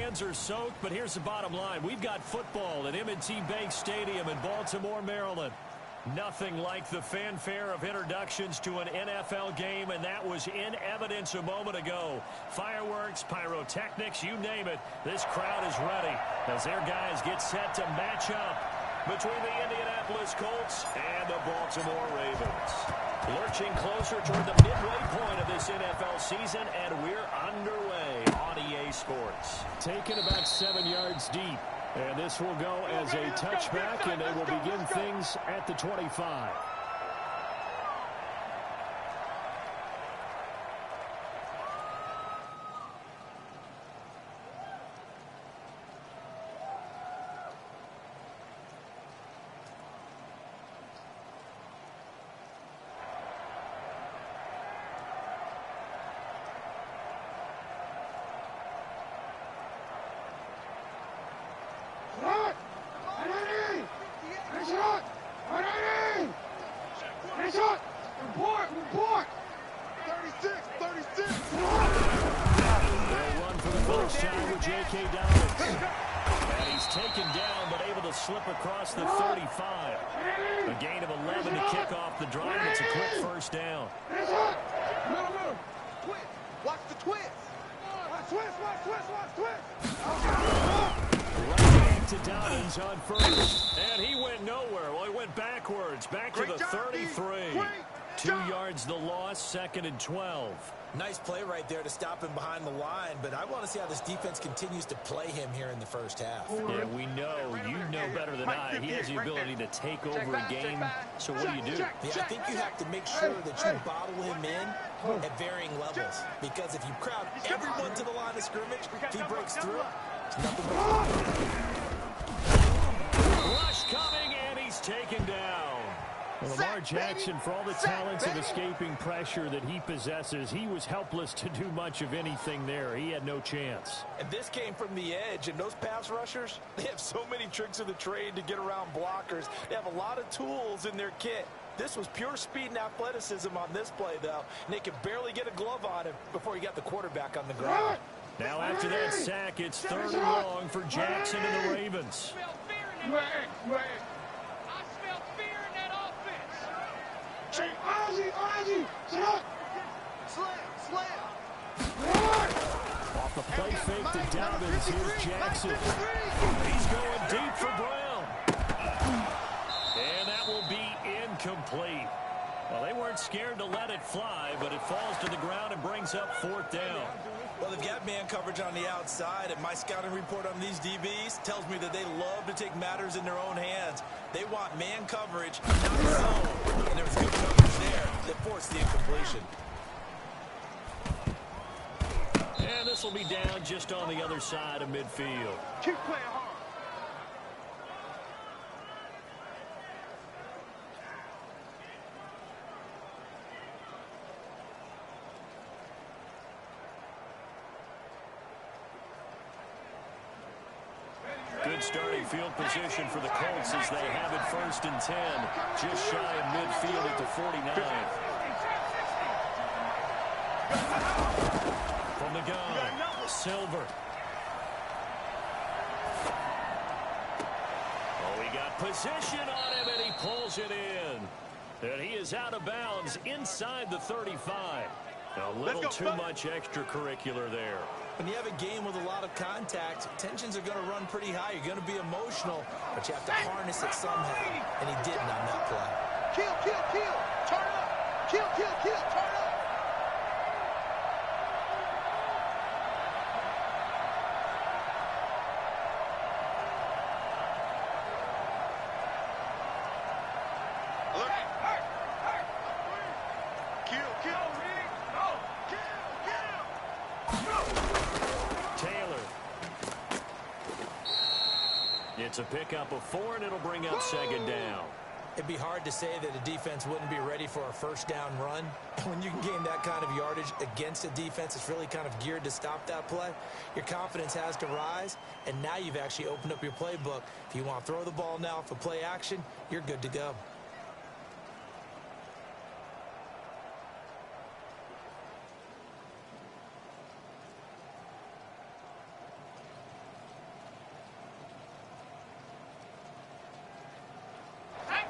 fans are soaked, but here's the bottom line. We've got football at M&T Bank Stadium in Baltimore, Maryland. Nothing like the fanfare of introductions to an NFL game, and that was in evidence a moment ago. Fireworks, pyrotechnics, you name it. This crowd is ready as their guys get set to match up between the Indianapolis Colts and the Baltimore Ravens. Lurching closer toward the midway point of this NFL season, and we're underway on EA Sports. Taken about 7 yards deep. And this will go as a touchback, and they will begin things at the 25. Slip across the 35. A gain of 11 to kick off the drive. It's a quick first down. Watch the twist. Watch twist. Right back to Dobbins on first. And he went nowhere. Well, he went backwards. Back to the 33. 2 yards the loss, 2nd and 12. Nice play right there to stop him behind the line, but I want to see how this defense continues to play him here in the first half. Yeah, we know. You know better than I. He has the ability to take over a game. So what do you do? Yeah, I think you have to make sure that you bottle him in at varying levels, because if you crowd everyone to the line of scrimmage, if he breaks through, it's nothing but rush coming, and he's taken down. Well, Lamar Jackson, for all the talents of escaping pressure that he possesses, he was helpless to do much of anything there. He had no chance. And this came from the edge, and those pass rushers, they have so many tricks of the trade to get around blockers. They have a lot of tools in their kit. This was pure speed and athleticism on this play, though, and they could barely get a glove on him before he got the quarterback on the ground. Now, after that sack, it's 3rd and long for Jackson and the Ravens. Off the play fake to Dobbins, here's Jackson. He's going deep for Brown. And that will be incomplete. Well, they weren't scared to let it fly, but it falls to the ground and brings up 4th down. Well, they've got man coverage on the outside, and my scouting report on these DBs tells me that they love to take matters in their own hands. They want man coverage, not zone. And there was good coverage there that forced the incompletion. And this will be down just on the other side of midfield. Keep playing hard. Good starting field position for the Colts as they have it 1st and 10. Just shy of midfield at the 49. From the gun, Silver. Oh, he got position on him, and he pulls it in. And he is out of bounds inside the 35. A little too much extracurricular there. When you have a game with a lot of contact, tensions are going to run pretty high. You're going to be emotional, but you have to harness it somehow, and he didn't on that play. Kill, turn up. Kill, turn up. It's a pickup of 4, and it'll bring up 2nd down. It'd be hard to say that a defense wouldn't be ready for a first down run. When you can gain that kind of yardage against a defense that's really kind of geared to stop that play, your confidence has to rise, and now you've actually opened up your playbook. If you want to throw the ball now for play action, you're good to go.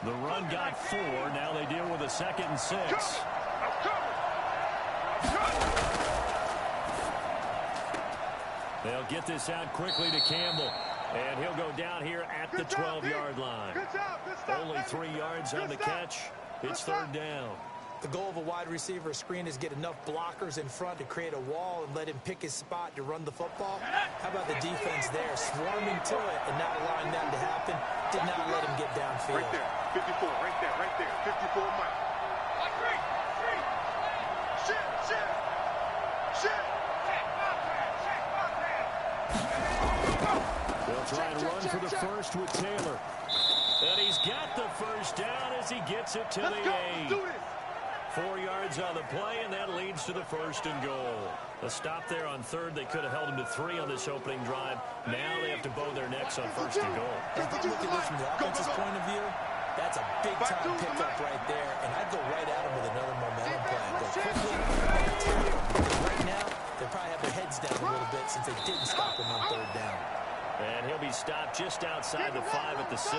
The run got 4. Now they deal with a 2nd and 6. They'll get this out quickly to Campbell. And he'll go down here at the 12-yard line. Only 3 yards on the catch. It's 3rd down. The goal of a wide receiver screen is get enough blockers in front to create a wall and let him pick his spot to run the football. How about the defense there, swarming to it and not allowing that to happen? Did not let him get downfield. Right there, 54, right there, 54 Mike. They'll try and run for the first with Taylor. And he's got the first down as he gets it to the 8. 4 yards on the play, and that leads to the 1st and goal. A stop there on 3rd. They could have held him to 3 on this opening drive. Now they have to bow their necks on 1st and goal. If you look at this from the offense's point of view, that's a big-time pickup right there, and I'd go right at him with another momentum play. Go quickly and attack him. Because right now, they probably have their heads down a little bit since they didn't stop him on 3rd down. And he'll be stopped just outside the 5 at the 6.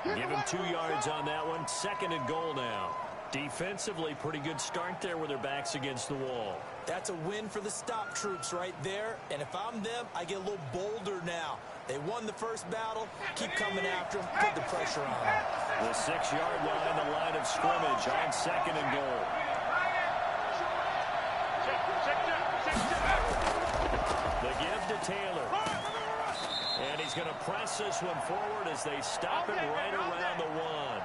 Give him 2 yards on that one. 2nd and goal now. Defensively, pretty good start there with their backs against the wall. That's a win for the stop troops right there. And if I'm them, I get a little bolder now. They won the first battle. Keep coming after them. Put the pressure on them. The 6-yard line, the line of scrimmage on 2nd and goal. The give to Taylor. And he's going to press this one forward as they stop him right around the 1.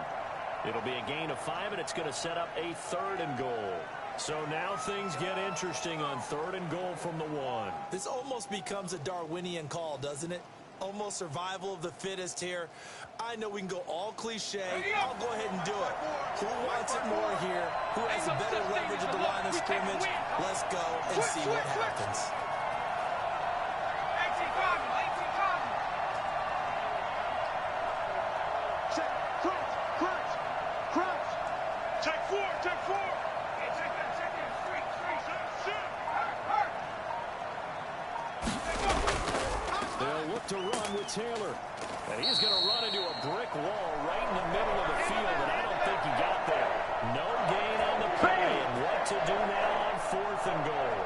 It'll be a gain of 5, and it's going to set up a 3rd and goal. So now things get interesting on 3rd and goal from the 1. This almost becomes a Darwinian call, doesn't it? Almost survival of the fittest here. I know we can go all cliche. I'll go ahead and do it. Who wants it more here? Who has a better leverage at the line of scrimmage? Let's go and see what happens. To run with Taylor. And he's going to run into a brick wall right in the middle of the field, and I don't think he got there. No gain on the play, and what to do now on 4th and goal.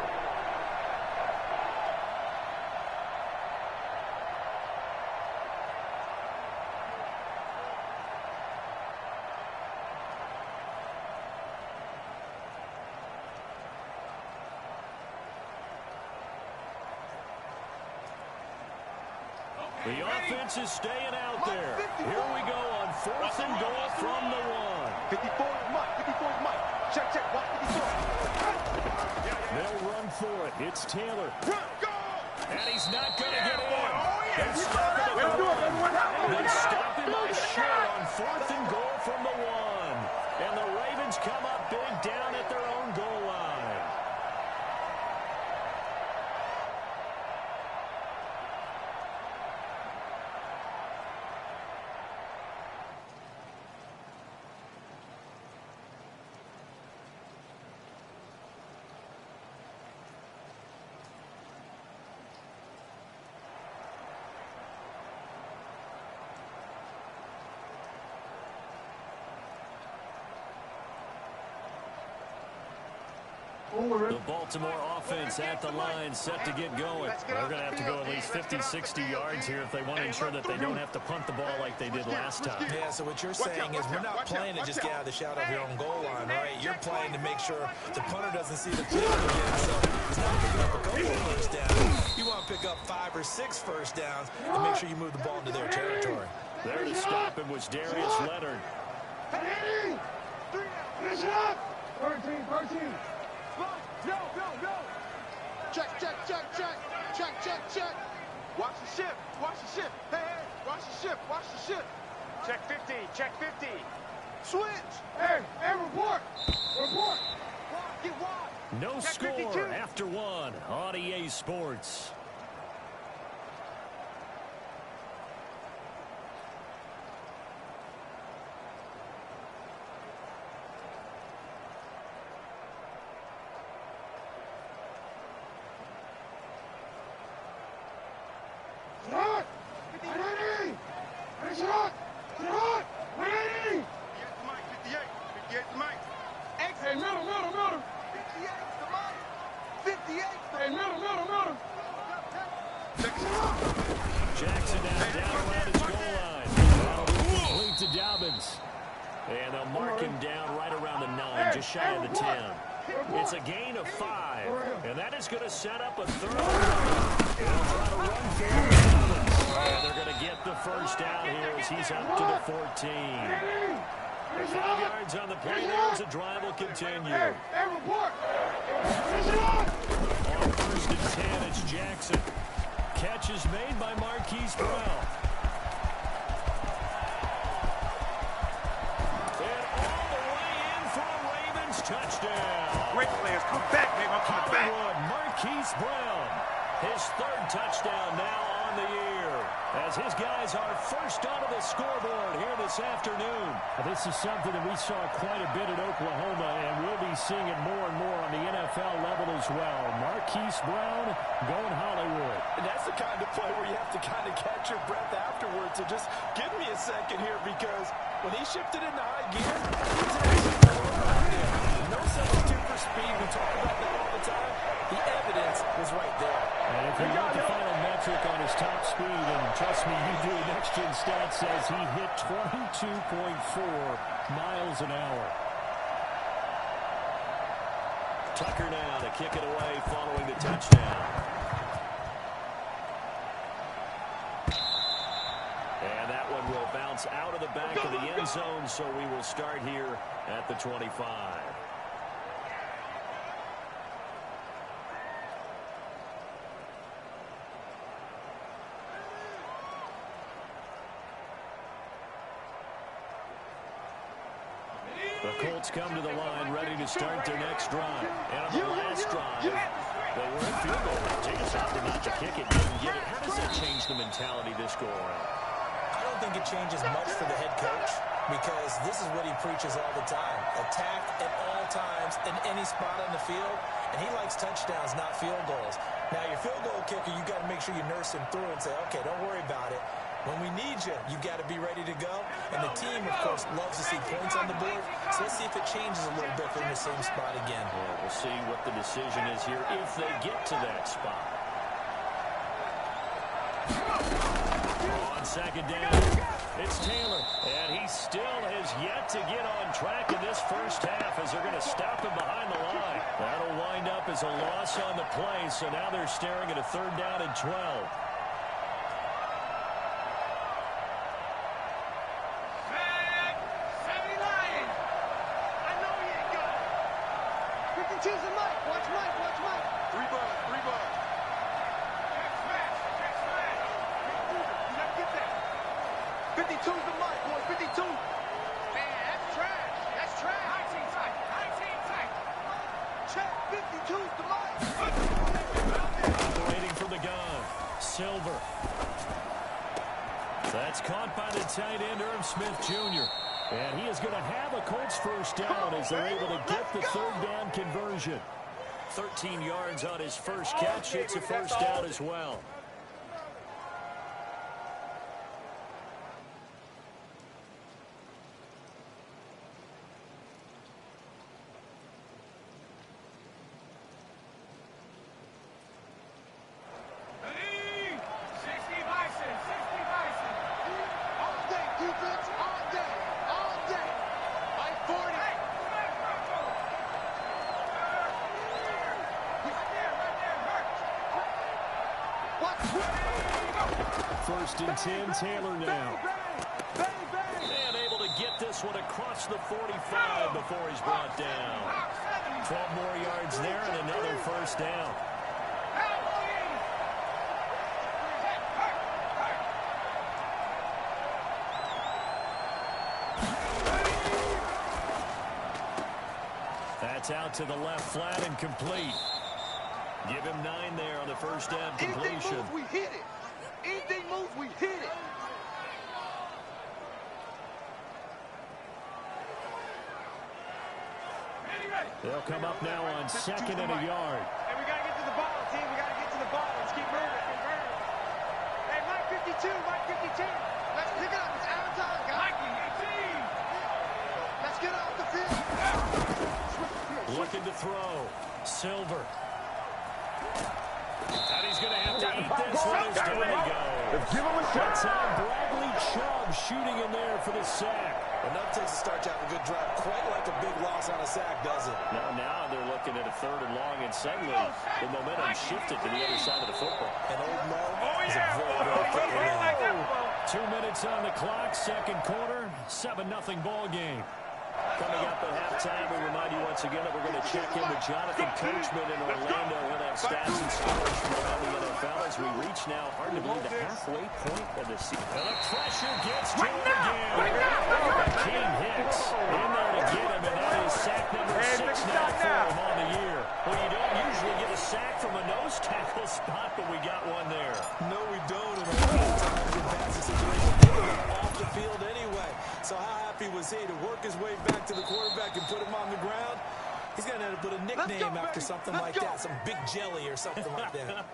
The offense is staying out there. Here we go on 4th and goal from the 1. 54 is Mike. 54 is Mike. Check, watch 54. They'll run for it. It's Taylor. Run, go! And he's not going to get in. They stop him at the 1. They stop him by short on 4th and goal from the 1. And the Ravens come up big down at their own goal line. The Baltimore offense at the line, set to get going. They're going to have to go at least 50, 60 yards here if they want to ensure that they don't have to punt the ball like they did last time. Yeah, so what you're saying is we're not playing to just get out of the shadow of your own goal line, right? You're playing to make sure the punter doesn't see the field again, so he's not picking up a couple of first downs. You want to pick up 5 or 6 first downs and make sure you move the ball into their territory. There to stop him was Darius Leonard. Finish it up! 13. No. Check. Watch the ship. Hey, watch the ship. Check 50. Switch. Hey, report. Get wide. No Check score 52. after 1 on EA Sports. Finish it up. Hey, middle. Jackson down around his goal line. That'll be complete to Dobbins. And they'll mark him down right around the 9, just shy of the 10. It's a gain of 5, and that is going to set up a third. They'll try to run through Dobbins. And they're going to get the first down here as he's up to the 14. 5 yards on the play there as the drive will continue. On first and 10, it's Jackson. Catch is made by Marquise Brown. And all the way in for a Ravens touchdown. Great players. Come back, baby. I'm coming back. Marquise Brown. His 3rd touchdown now on the year, as his guys are first onto the scoreboard here this afternoon. This is something that we saw quite a bit at Oklahoma, and we'll be seeing it more and more on the NFL level as well. Marquise Brown going Hollywood. And that's the kind of play where you have to kind of catch your breath afterwards. So just give me a second here, because when he shifted into high gear, he's actually no substitute for speed. We talk about that all the time. The evidence was right there. And if you look at the final metric on his top speed, and trust me, you do, Next Gen Stats says he hit 22.4 miles an hour. Tucker now to kick it away following the touchdown. And that one will bounce out of the back of the end zone, so we will start here at the 25. The Colts come to the line ready to start their next drive. And on the last drive, they were in field goal. Take us out to not to kick it, didn't get it. How does that change the mentality this go around? I don't think it changes much for the head coach, because this is what he preaches all the time. Attack at all times in any spot on the field, and he likes touchdowns, not field goals. Now, your field goal kicker, you got to make sure you nurse him through and say, okay, don't worry about it. When we need you, you've got to be ready to go. And the team, of course, loves to see points on the board. So let's see if it changes a little bit from the same spot again. Well, we'll see what the decision is here if they get to that spot. On second down, it's Taylor. And he still has yet to get on track in this first half, as they're going to stop him behind the line. That'll wind up as a loss on the play. So now they're staring at a 3rd down and 12. Choose the mic. Watch Mike. Watch Mike. 3 balls. 3 balls. You gotta get that. 52's the mic, boys. 52. Man, that's trash. That's trash. High team tight. High team tight. Check. 52's the mic. Operating from the gun. Silver. That's caught by the tight end, Irv Smith Jr. And he is going to have a Colts first down as they're able to get the 3rd down conversion. 13 yards on his first catch. It's a first down as well. First and 10, Taylor now. And able to get this one across the 45 before he's brought down. 12 more yards there and another first down. That's out to the left flat and complete. Give him 9 there on the first down completion. Anything moves, we hit it. Anything moves, we hit it. They'll come up now on 2nd and a yard. Hey, we got to get to the ball, team. We got to get to the ball. Let's keep moving. Hey, Mike 52, Mike 52. Let's pick it up. It's out of time, guys. Mike 18. Let's get off the field. Looking to throw. Silver. beat this one as down he goes. Let's give him a shot. That's how Bradley Chubb shooting in there for the sack. Enough takes to start out a good drive. Quite like a big loss on a sack, does it? Now they're looking at a 3rd and long, and suddenly the momentum shifted to the other side of the football. And old Mo is a very quick man. 2 minutes on the clock, second quarter, 7-0 ball game. Coming up at halftime, we remind you once again that we're going to check in with Jonathan Coachman in Orlando. He'll have stats and scores from around the NFL as we reach now, hard to believe, the halfway point of the season. And the pressure gets to him again. King Hicks in there to get him, and that is sack number 6 now for him on the year. Well, you don't usually get a sack from a nose tackle spot, but we got one there. No, we don't. And a lot of times in passing situations, people are off the field anyway. So how happy was he to work his way back to the quarterback and put him on the ground? He's going to end up with a nickname after something like that, some Big Jelly or something like that.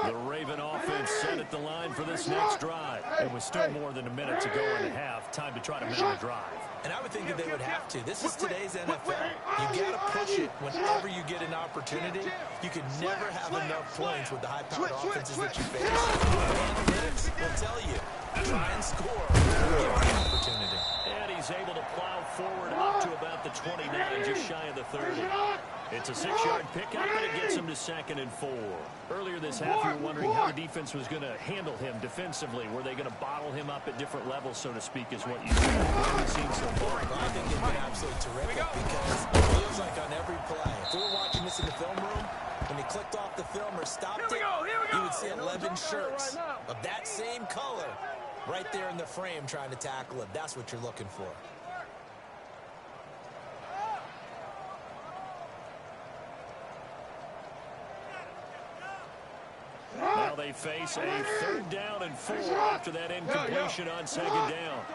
The Raven offense set at the line for this next drive. It was still more than a minute to go in the half. Time to try to mount a drive. And I would think that they would have to. This is today's NFL. You got to push it whenever you get an opportunity. You can never have enough points with the high-powered offenses that you face. Analytics will tell you, try and score given the opportunity. And he's able to plow forward up to about the 29, just shy of the 30. It's a 6-yard pickup, and it gets him to 2nd and 4. Earlier this half, you were wondering how the defense was going to handle him defensively. Were they going to bottle him up at different levels, so to speak, is what you said. What have you seen so far? I think they've been absolutely terrific because it feels like on every play, if we were watching this in the film room, when he clicked off the film or stopped it, you would see 11 shirts of that same color right there in the frame trying to tackle him. That's what you're looking for. Now they face a 3rd down and 4 after that incompletion on 2nd down.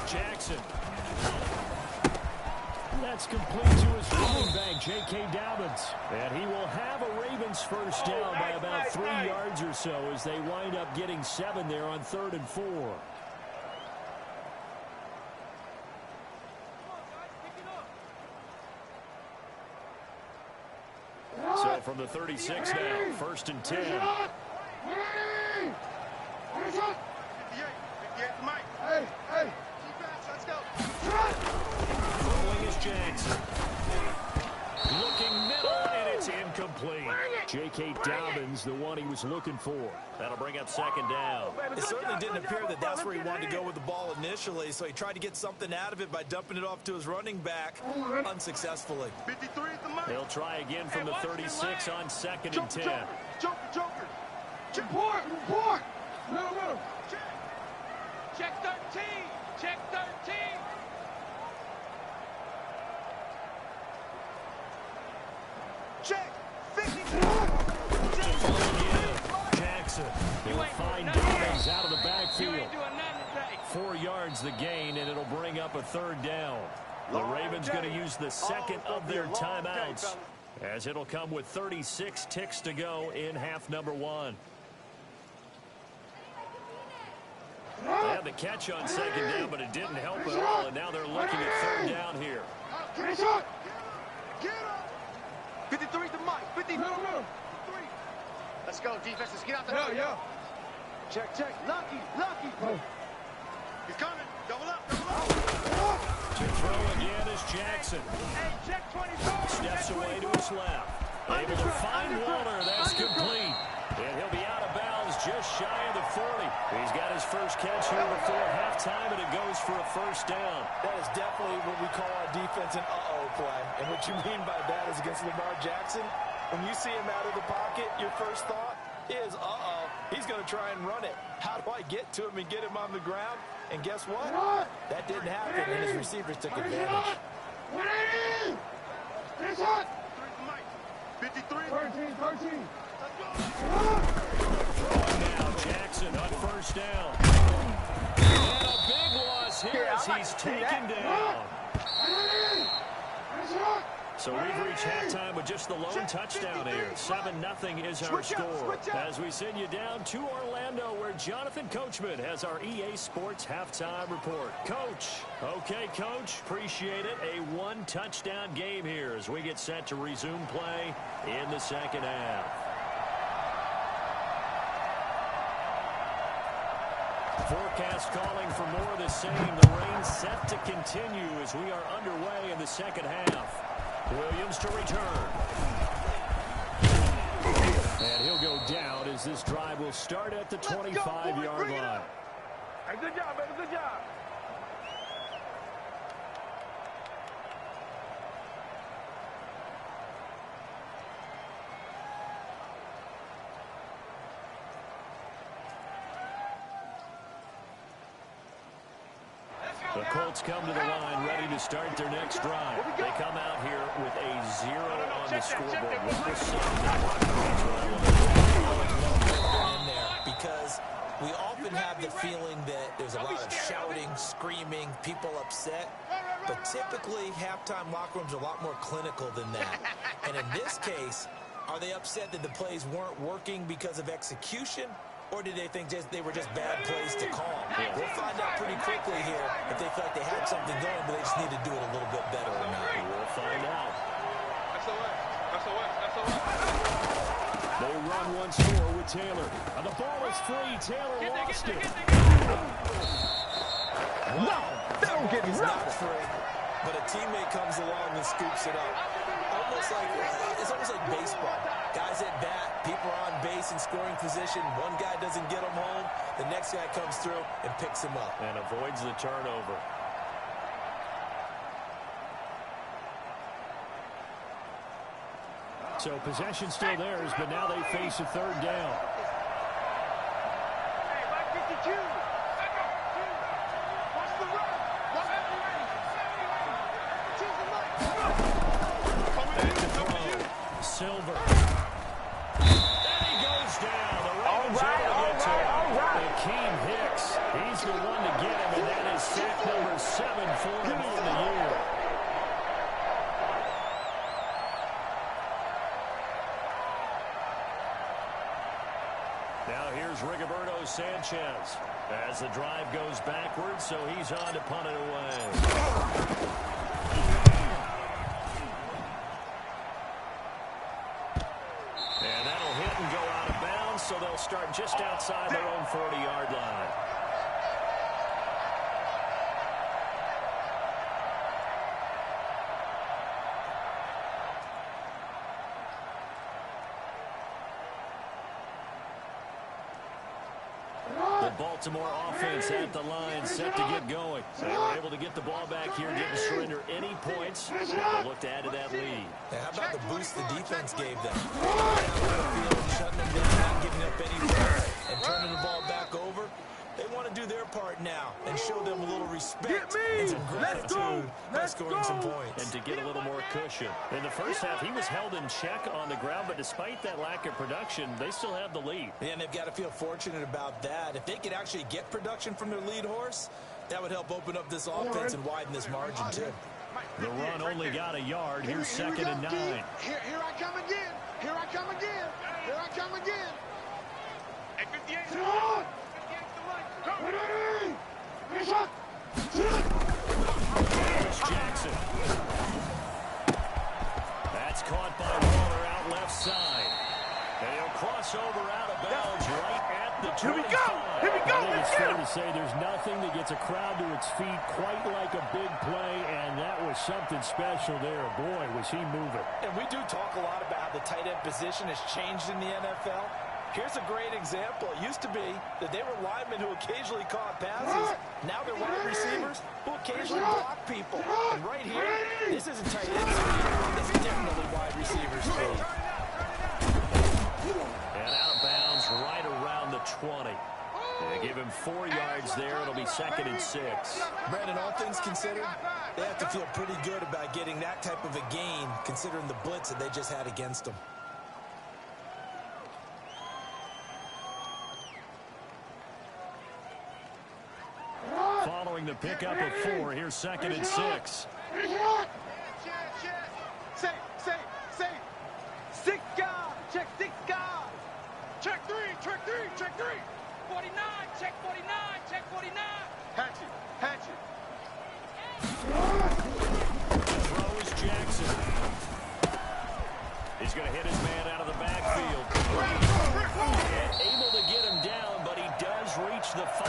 Jackson. That's complete to his running back, J.K. Dobbins. And he will have a Ravens first down by about 3 yards or so as they wind up getting 7 there on 3rd and 4. So from the 36 now, 1st and 10. Throwing is Jackson. Looking middle, and it's incomplete. J.K. Dobbins, the one he was looking for. That'll bring up 2nd down. It certainly didn't appear that that's where he wanted to go with the ball initially, so he tried to get something out of it by dumping it off to his running back unsuccessfully. They'll try again from the 36 on 2nd and 10. Joker. Report. No. Check 13. Check 13. Check 52. Jackson. He'll find Dobbins out of the backfield. 4 yards the gain, and it'll bring up a 3rd down. The Ravens going to use the 2nd of their timeouts, as it'll come with 36 ticks to go in half number 1. They had the catch on 2nd down, but it didn't help at all, and now they're looking at 3rd down here. Get up. 53 to Mike. 53. Let's go, defense. Let's get out the yo. Check. Lucky. He's coming. Double up. To throw again is Jackson. Hey, check 24. Steps away to his left. Able to find Waller. That's complete. And he'll be out of bounds just shy of the 40. He's got his first catch here before halftime, and it goes for a 1st down. That is definitely what we call our defense an uh-oh play. And what you mean by that is against Lamar Jackson, when you see him out of the pocket, your first thought is, uh-oh, he's going to try and run it. How do I get to him and get him on the ground? And guess what? That didn't happen, and his receivers took advantage. 53. 13. Throwing now, Jackson on 1st down. And a big loss here as he's taken down. So we've reached halftime with just the lone touchdown here. 7-0 is our score. As we send you down to Orlando, where Jonathan Coachman has our EA Sports halftime report. Coach. Okay, Coach. Appreciate it. A one-touchdown game here as we get set to resume play in the second half. Forecast calling for more of the same. The rain set to continue as we are underway in the second half. Williams to return. And he'll go down as this drive will start at the 25-yard line. Hey, good job, baby. Good job. The Colts come to the line ready to start their next drive. They come out here with a 0 on the scoreboard. Because we often have the feeling that there's a lot of shouting, screaming, people upset. But typically, halftime locker rooms are a lot more clinical than that. And in this case, are they upset that the plays weren't working because of execution? Or did they think they were just bad plays to call? We'll find out pretty quickly here if they feel like they had something going, but they just need to do it a little bit better or not. We'll find out. They run once more with Taylor. And the ball is free. Taylor lost it. No, that don't get He's not free, but a teammate comes along and scoops it up. It's almost like baseball. Guys at bat, people are on base in scoring position. One guy doesn't get him home. The next guy comes through and picks him up. And avoids the turnover. So possession still theirs, but now they face a third down. Hey, Mike 52. Watch the run. Watch the run. Choose the mic. Back to throw. Silver. And he goes down. The Ravens able to get to him. Akeem Hicks. He's the one to get him, and that is sack number 7 for him on the year. Now here's Rigoberto Sanchez as the drive goes backwards, so he's on to punt it away. And that'll hit and go out of bounds, so they'll start just outside their own 40-yard line. Baltimore offense at the line, set to get going. They were able to get the ball back here, didn't surrender any points. They'll look to add to that lead. How about the boost the defense gave them? Shutting them down, not giving up any points, and turning the ball back over. They want to do their part now and show them a little respect and some gratitude by scoring some points. And to get a little more cushion. In the first half, he was held in check on the ground, but despite that lack of production, they still have the lead. Yeah, and they've got to feel fortunate about that. If they could actually get production from their lead horse, that would help open up this offense and widen this margin, too. The run only got a yard. Here's 2nd and 9. Here I come again. Here I come again. Here I come again. Hey, 58. Jackson. That's caught by Waller out left side. And he'll cross over out of bounds right at the 25. Here we go. Here we go. I think it's fair to say there's nothing that gets a crowd to its feet quite like a big play, and that was something special there. Boy, was he moving. And we do talk a lot about how the tight end position has changed in the NFL. Here's a great example. It used to be that they were linemen who occasionally caught passes. Now they're wide receivers who occasionally block people. And right here, this isn't tight end speed. It's definitely wide receiver speed. And out of bounds right around the 20. They give him 4 yards there. It'll be 2nd and 6. Brandon, all things considered, they have to feel pretty good about getting that type of a gain, considering the blitz that they just had against them. Following the pickup of 4, here's 2nd and 6. Say, Check three, check three. 49, check 49, check 49. Hatchet, hatchet. Throws Jackson. He's going to hit his man out of the backfield. And able to get him down, but he does reach the 5.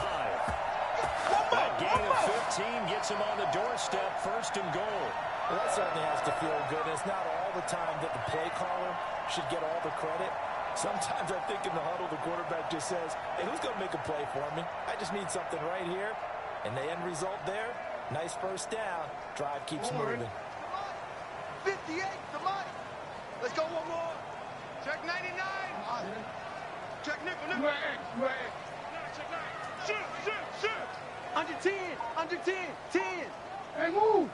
That gain of 15 gets him on the doorstep, 1st and goal. Well, that certainly has to feel good. It's not all the time that the play caller should get all the credit. Sometimes I think in the huddle, the quarterback just says, hey, who's going to make a play for me? I just need something right here. And the end result there, nice first down. Drive keeps moving. 58, somebody. Let's go one more. Check 99. Check nickel, nickel. Check 9. Shoot. Under 10, under 10, 10. Hey, move.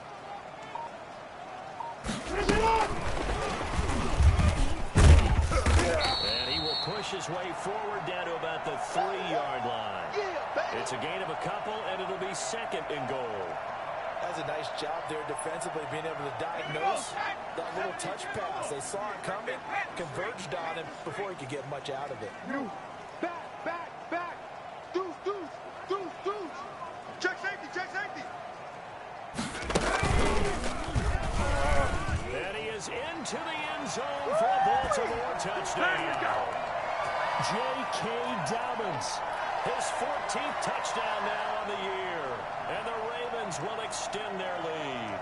And he will push his way forward down to about the 3-yard line. It's a gain of a couple, and it'll be 2nd and goal. That's a nice job there defensively, being able to diagnose that little touch pass. They saw it coming, converged on him before he could get much out of it. Back. Deuce. Check safety. And he is into the end zone for a Baltimore touchdown. J.K. Dobbins, his 14th touchdown now on the year. And the Ravens will extend their lead.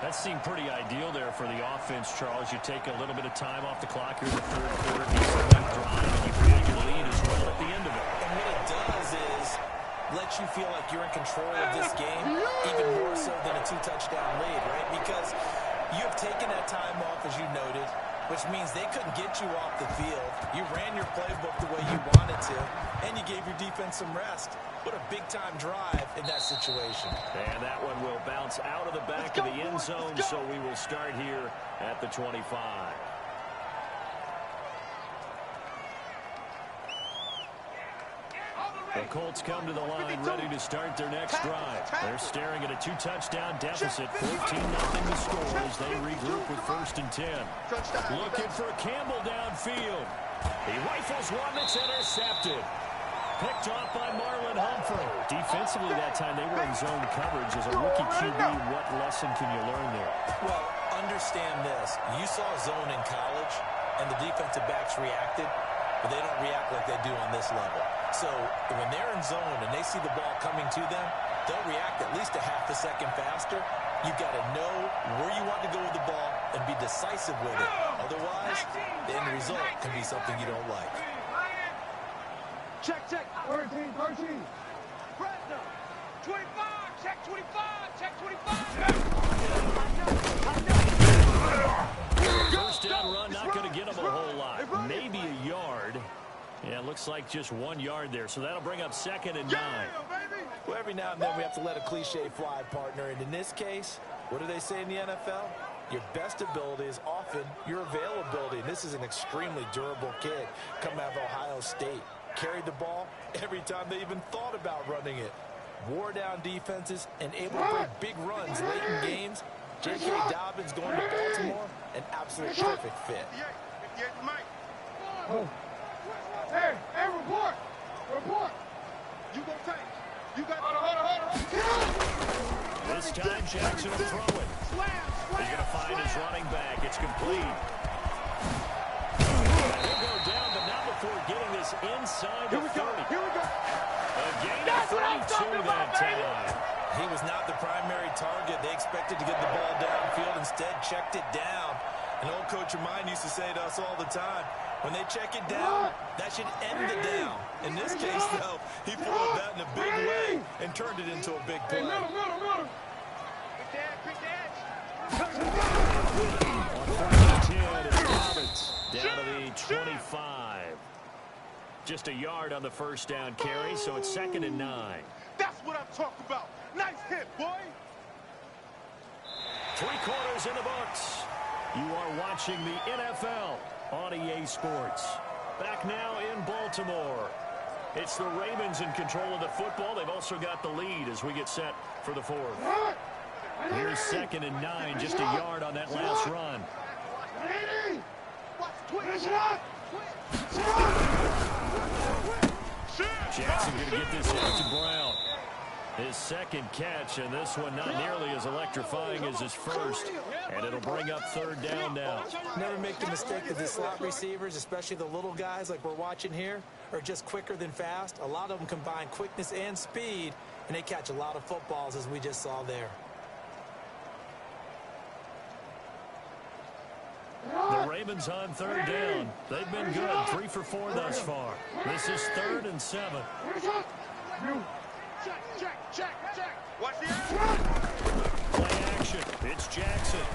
That seemed pretty ideal there for the offense, Charles. You take a little bit of time off the clock here in the 3rd quarter, decent drive, and you can get a lead as well at the end of it. And what it does is let you feel like you're in control of this game, even more so than a 2-touchdown lead, right? Because you have taken that time off, as you noted, which means they couldn't get you off the field. You ran your playbook the way you wanted to, and you gave your defense some rest. What a big-time drive in that situation. And that one will bounce out of the back of the end zone, so we will start here at the 25. The Colts come to the line ready to start their next drive. They're staring at a 2-touchdown deficit, 14-0 to score as they regroup with 1st and 10. Looking for Campbell downfield. He rifles one that's intercepted. Picked off by Marlon Humphrey. Defensively that time, they were in zone coverage. As a rookie QB, what lesson can you learn there? Well, understand this. You saw zone in college, and the defensive backs reacted, but they don't react like they do on this level. So when they're in zone and they see the ball coming to them, they'll react at least a half a second faster. You've got to know where you want to go with the ball and be decisive with it. Otherwise, the end result can be something you don't like. Check. 13. Fresno. 25. Check 25. Check 25. First down run, not going to get him a whole lot. Maybe a yard. Yeah, it looks like just 1 yard there. So that'll bring up 2nd and 9. Well, every now and then we have to let a cliche fly, partner. And in this case, what do they say in the NFL? Your best ability is often your availability. And this is an extremely durable kid coming out of Ohio State. Carried the ball every time they even thought about running it. Wore down defenses and able to bring big runs late in games. J.K. Dobbins going to Baltimore, an absolute perfect fit. 58 Mike. Hey, report. You go take. You got hold on. This time Jackson will throw it. He's going to find his running back. It's complete. He'll go down, but not before getting this inside the 30. Here we go. A gain of 32 that time. He was not the primary target. They expected to get the ball downfield. Instead, checked it down. An old coach of mine used to say to us all the time, when they check it down, that should end the down. In this case, though, he followed that in a big way and turned it into a big play. Down to the 25. Just a yard on the first down carry, so it's 2nd and 9. That's what I'm talking about. Nice hit, boy. 3 quarters in the books. You are watching the NFL on EA Sports. Back now in Baltimore. It's the Ravens in control of the football. They've also got the lead as we get set for the 4th. Here's 2nd and 9, just a yard on that last run. Jackson going to get this out to Brown. His second catch, and this one not nearly as electrifying as his first. And it'll bring up third down now. Never make the mistake that the slot receivers, especially the little guys like we're watching here, are just quicker than fast. A lot of them combine quickness and speed, and they catch a lot of footballs, as we just saw there. The Ravens on third down. They've been good, 3 for 4 thus far. This is 3rd and 7. Check. Watch the Play action. It's Jackson.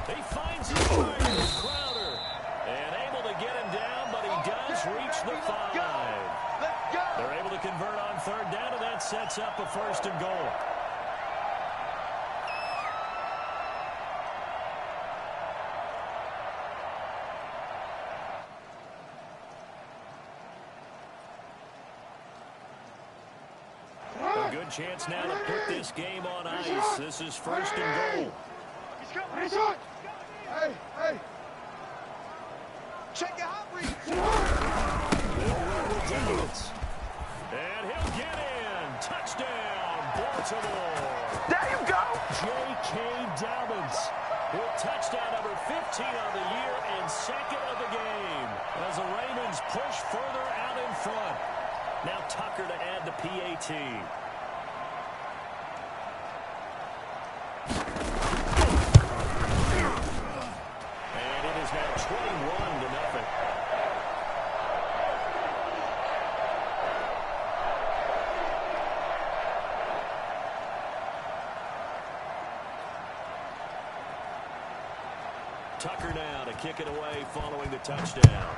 He finds his target, Crowder. And able to get him down, but he does reach the 5. They're able to convert on third down, and that sets up a 1st and goal. Good chance now to put this game on ice. This is 1st and goal. Hey. Check the hot read. And he'll get in. Touchdown, Baltimore. There you go. J.K. Dobbins with touchdown number 15 on the year and 2nd of the game as the Ravens push further out in front. Now Tucker to add the PAT. And it is now 21-0. Tucker now to kick it away following the touchdown.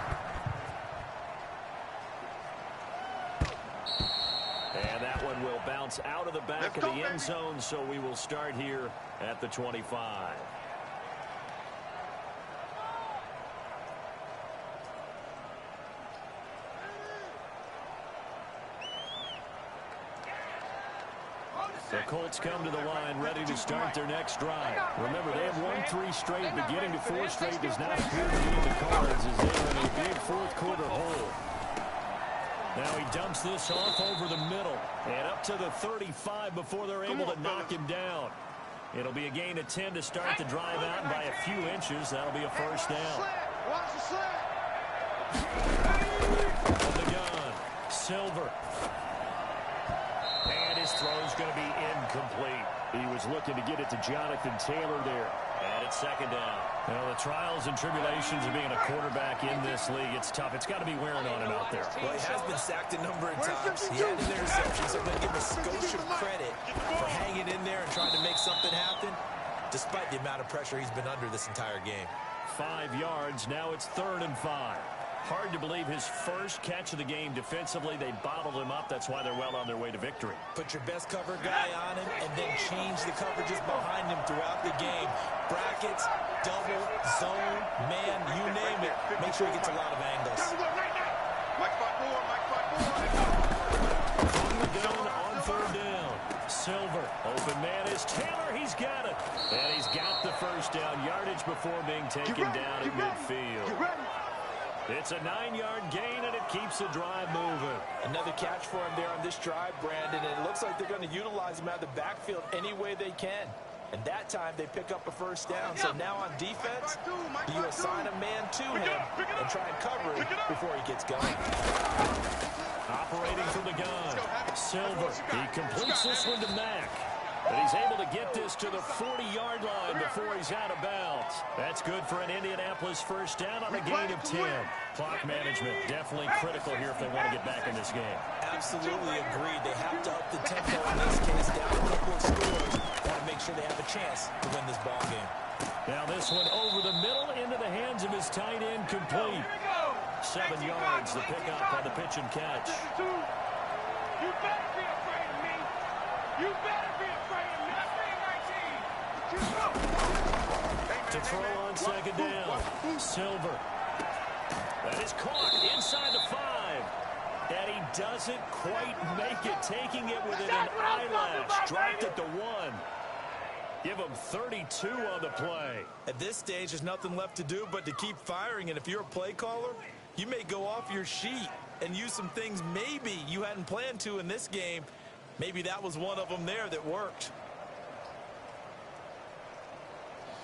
And that one will bounce out of the back of the end zone, so we will start here at the 25. The Colts come to the line ready to start their next drive. Remember, they have won 3 straight. Beginning to 4 straight does not appear to be in the cards as they are in a big 4th quarter hole. Now he dumps this off over the middle and up to the 35 before they're able to knock him down. It'll be a gain of 10 to start the drive out, and by a few inches, that'll be a 1st down. Watch the slip. From the gun, Silver. And his throw's going to be incomplete. He was looking to get it to Jonathan Taylor there. And it's 2nd down. Well, the trials and tribulations of being a quarterback in this league, it's tough. It's got to be wearing on him out there. Well, he has been sacked a number of times. He had an interception, so I'm going to give a skosh of credit for hanging in there and trying to make something happen, despite the amount of pressure he's been under this entire game. 5 yards. Now it's 3rd and 5. Hard to believe his first catch of the game defensively. They bottled him up. That's why they're well on their way to victory. Put your best cover guy on him and then change the coverages behind him throughout the game. Brackets, double, zone, man, you name it. Make sure he gets a lot of angles. From the gun on 3rd down. Silver. Open man is Taylor. He's got it. And he's got the 1st down. Yardage before being taken down at midfield. It's a 9-yard gain, and it keeps the drive moving. Another catch for him there on this drive, Brandon, and it looks like they're going to utilize him out of the backfield any way they can. And that time they pick up a 1st down. So now on defense, you assign a man to him and try and cover him before he gets going. Operating from the gun, Silver. He completes this one to Mack. And he's able to get this to the 40-yard line before he's out of bounds. That's good for an Indianapolis 1st down on a gain of 10. Clock management definitely critical here if they want to get back in this game. Absolutely agreed. They have to up the tempo in this case, down a couple of scores. Want to make sure they have a chance to win this ball game. Now this one over the middle into the hands of his tight end, complete. 7 yards, the pickup on the pitch and catch. You better be afraid of me. You better be afraid of me. To throw on 2nd down, Silver. That is caught inside the 5. And he doesn't quite make it, taking it within an eyelash. Dropped it to 1. Give him 32 on the play. At this stage, there's nothing left to do but to keep firing. And if you're a play caller, You may go off your sheet and use some things maybe you hadn't planned to in this game. Maybe that was one of them there that worked.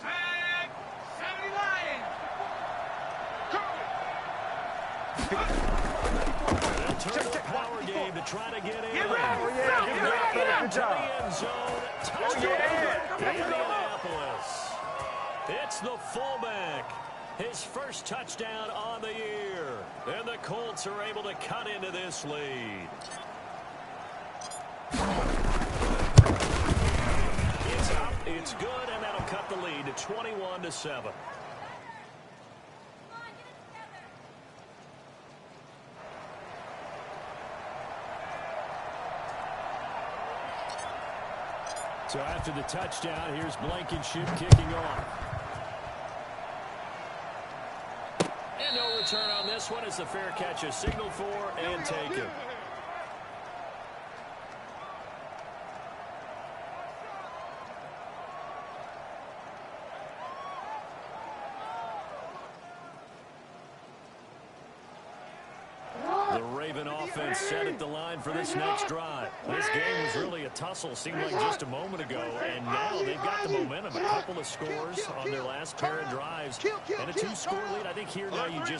70 Lions. Turn the power game to try to get in. Get ready. Good job. End zone. Touchdown. Indianapolis. It's the fullback. His first touchdown on the year. And the Colts are able to cut into this lead. It's up. It's good, and that'll cut the lead to 21-7. So after the touchdown, here's Blankenship kicking off. And no return on this one as the fair catch is signaled for and taken. The Raven offense set at the line for this next drive. This game was really a tussle, seemed like just a moment ago, and now they've got the momentum. A couple of scores on their last pair of drives, and a 2-score lead. I think here now you go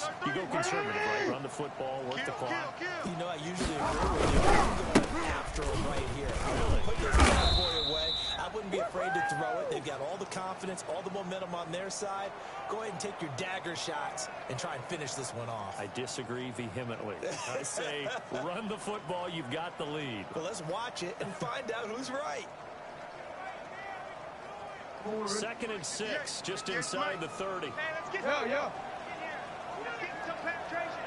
conservative, right? Run the football, work the clock. You know, I usually agree with you. I'm going after him right here. I'm going to put this bad boy away. I wouldn't be afraid to throw it. They've got all the confidence, all the momentum on their side. Go ahead and take your dagger shots and try and finish this one off. I disagree vehemently. I say run the football. You've got the lead. Well, let's watch it and find out who's right. 2nd and 6, just inside the 30. Hey, let's get some penetration.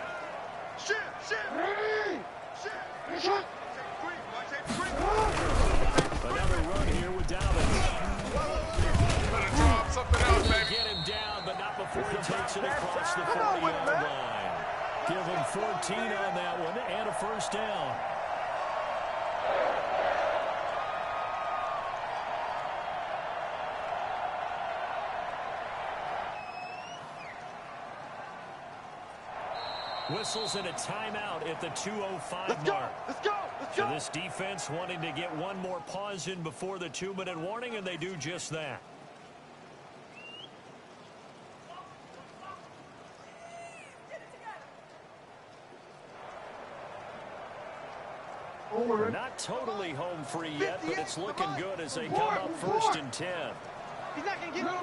Another run here with Dobbins. Get him down, but not before he takes it across the 40-yard line. Give him 14 on that one and a first down. Whistles and a timeout at the 2:05 mark. Let's go. So this defense wanting to get one more pause in before the 2-minute warning, and they do just that. We're not totally home free yet, but it's looking good as they come up 1st and 10. He's not going to get it.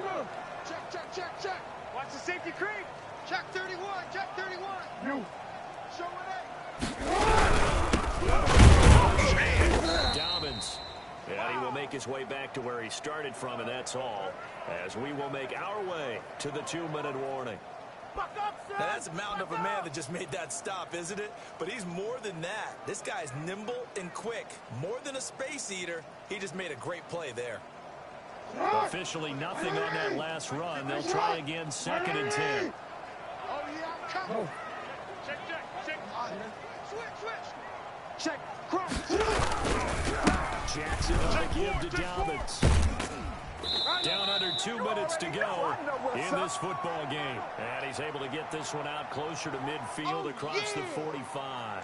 Check. Watch the safety creep. Check 31. Check 31. You. Show it. Dobbins. And he will make his way back to where he started from, and that's all, as we will make our way to the 2-minute warning. Now, that's a mountain of a man that just made that stop, isn't it? But he's more than that. This guy's nimble and quick. More than a space eater. He just made a great play there. Officially nothing on that last run. They'll try again 2nd and 10. Oh, yeah, come. Check. Switch. Check. Cross. Jackson on the give to Dobbins. Down under 2 minutes to go in this football game. And he's able to get this one out closer to midfield across the 45.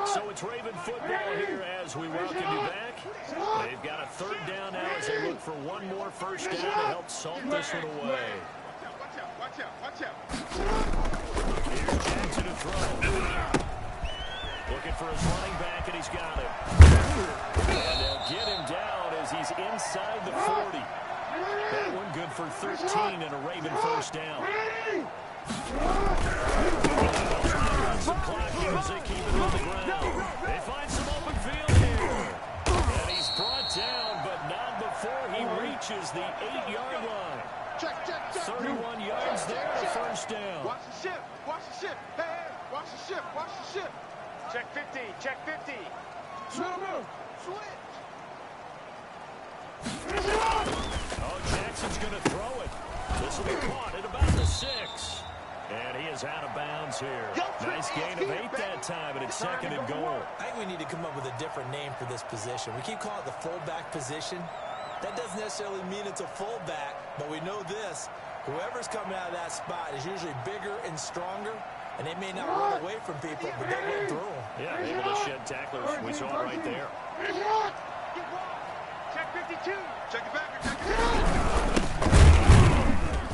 So it's Raven football here as we welcome you back. They've got a 3rd down now as they look for one more first down to help salt this one away. Watch out. Here's Jackson to throw. Looking for his running back, and he's got it. And they'll get him down as he's inside the 40. That one good for 13 and a Raven first down. Some clock here as they keep it on the ground. They find some open field here. And he's brought down, but not before he reaches the 8-yard line. Check. 31 yards there, a first down. Watch the ship. Hey, watch the ship. Check 50. Switch. Oh, Jackson's going to throw it. This will be caught at about the 6. And he is out of bounds here. Nice gain of 8 that time, and it's second and goal. I think we need to come up with a different name for this position. We keep calling it the fullback position. That doesn't necessarily mean it's a fullback, but we know this. Whoever's coming out of that spot is usually bigger and stronger, and they may not run away from people, but they run through them. Yeah, able to shed tacklers. We saw it right there. Check 52. Check it back. Check it back.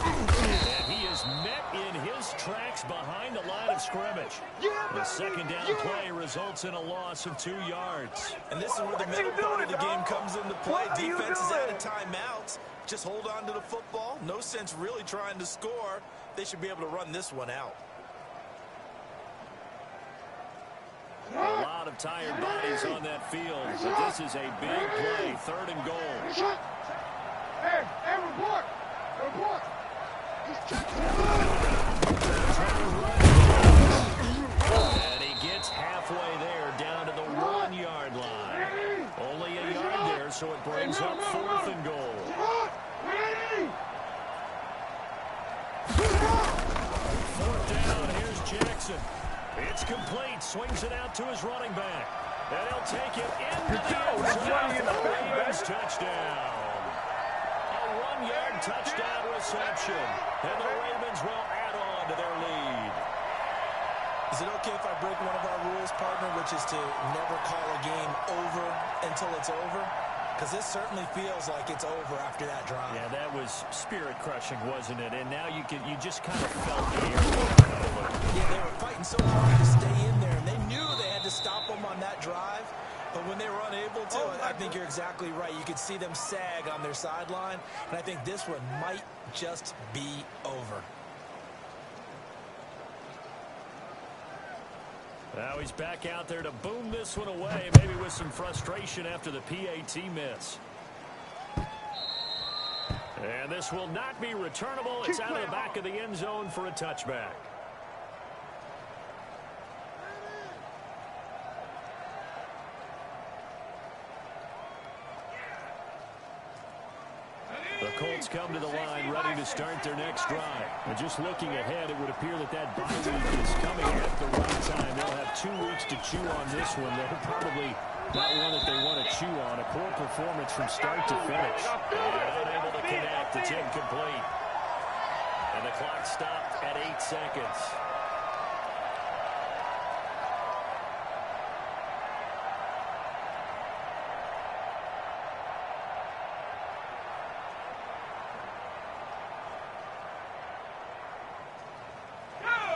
And he is met in his tracks behind the line of scrimmage. The second down play results in a loss of 2 yards. And this is where the middle part of the game comes into play. Defense is out of timeouts. Just hold on to the football. No sense really trying to score. They should be able to run this one out. A lot of tired bodies on that field, but this is a big play, third and goal. Hey, report! Report! And he gets halfway there, down to the 1-yard line. Only a yard there, so it brings up fourth and goal. Fourth down, here's Jackson. It's complete, swings it out to his running back. And he'll take it into the end zone for the Ravens touchdown. A 1-yard touchdown reception. And the Ravens will add on to their lead. Is it okay if I break one of our rules, partner, which is to never call a game over until it's over? Because this certainly feels like it's over after that drive. Yeah, that was spirit-crushing, wasn't it? And now you just kind of felt the air. Yeah, they were fighting so hard to stay in there, and they knew they had to stop them on that drive. But when they were unable to, I think you're exactly right. You could see them sag on their sideline, and I think this one might just be over. Now he's back out there to boom this one away, maybe with some frustration after the PAT miss. And this will not be returnable. It's out of the back of the end zone for a touchback. The Colts come to the line, ready to start their next drive. And just looking ahead, it would appear that bye week is coming at the right time. They'll have 2 weeks to chew on this one. They're probably not one that they want to chew on. A poor performance from start to finish. And unable to connect. It's incomplete. And the clock stopped at 8 seconds.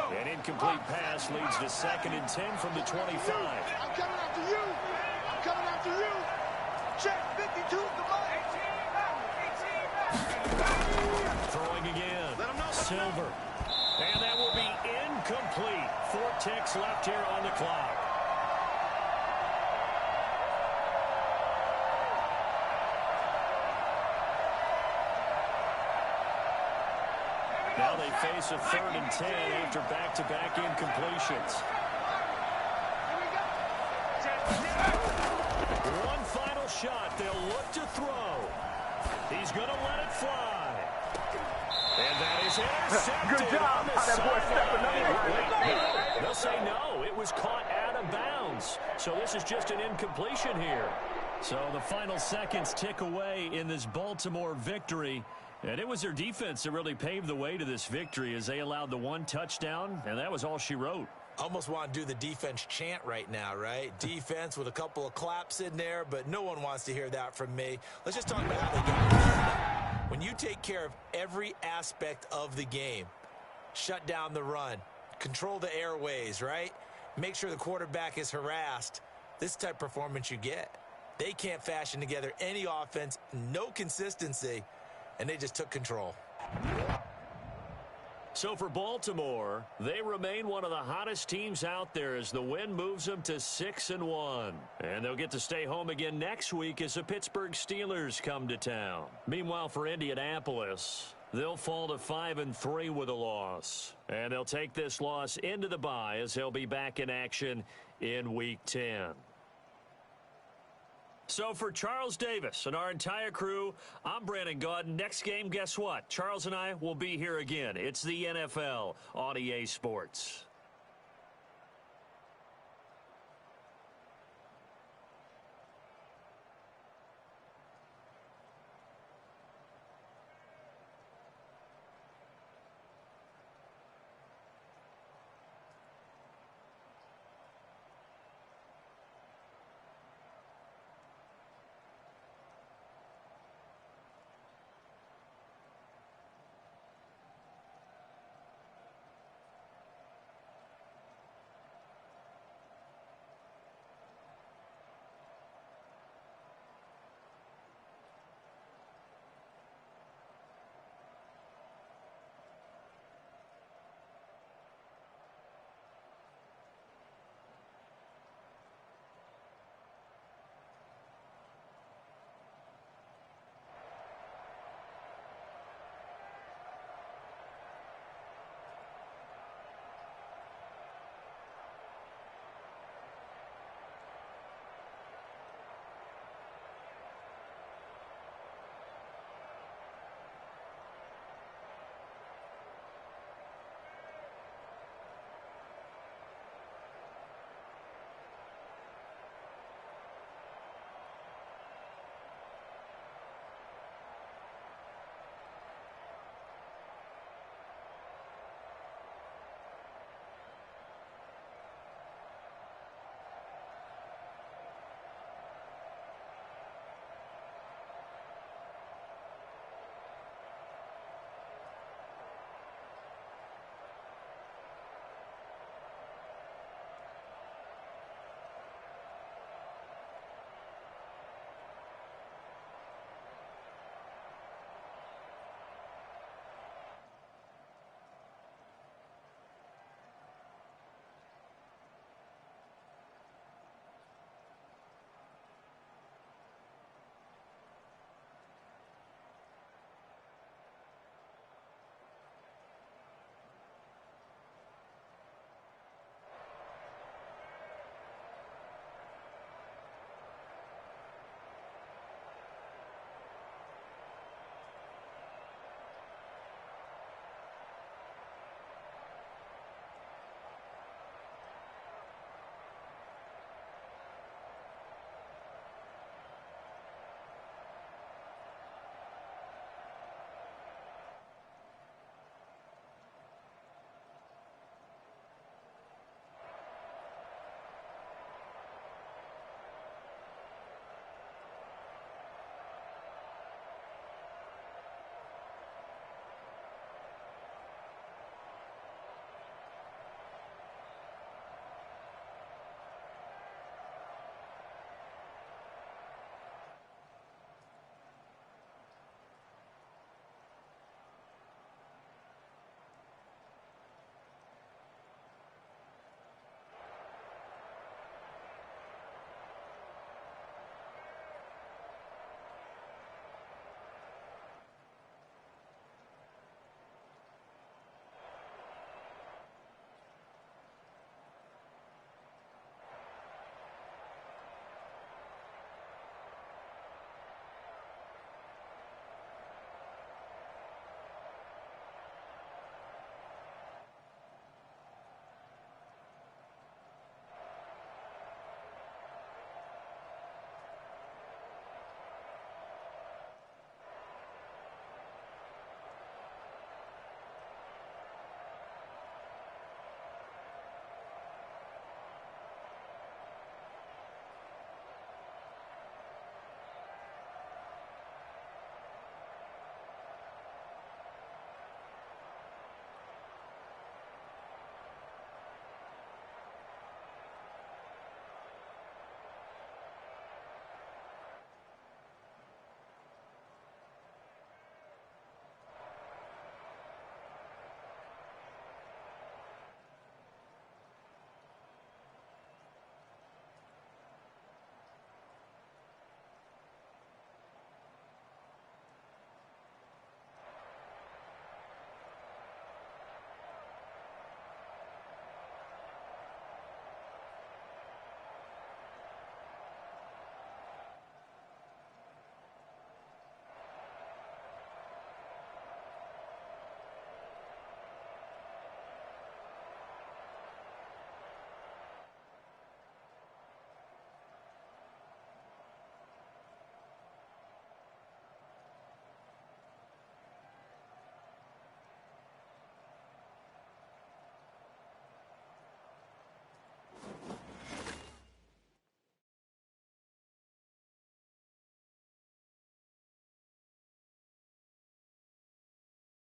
An incomplete pass leads to 2nd and 10 from the 25. I'm coming after you. I'm coming after you. Check 52 the line. Throwing again. Silver. And that will be incomplete. 4 ticks left here on the clock. Now they face a 3rd and 10 after back-to-back incompletions. One final shot. They'll look to throw. He's going to let it fly. And that is intercepted. Good job. How that boy stepping up. They'll say no. It was caught out of bounds. So this is just an incompletion here. So the final seconds tick away in this Baltimore victory. And it was their defense that really paved the way to this victory as they allowed the 1 touchdown, and that was all she wrote. Almost want to do the defense chant right now, right? Defense with a couple of claps in there, but no one wants to hear that from me. Let's just talk about how they got it. When you take care of every aspect of the game, shut down the run, control the airways, right? Make sure the quarterback is harassed. This type of performance you get. They can't fashion together any offense, no consistency, and they just took control. So for Baltimore, they remain one of the hottest teams out there as the win moves them to 6-1. And they'll get to stay home again next week as the Pittsburgh Steelers come to town. Meanwhile, for Indianapolis, they'll fall to 5-3 with a loss. And they'll take this loss into the bye as they'll be back in action in Week 10. So for Charles Davis and our entire crew, I'm Brandon Gaudin. Next game, guess what? Charles and I will be here again. It's the NFL on EA Sports.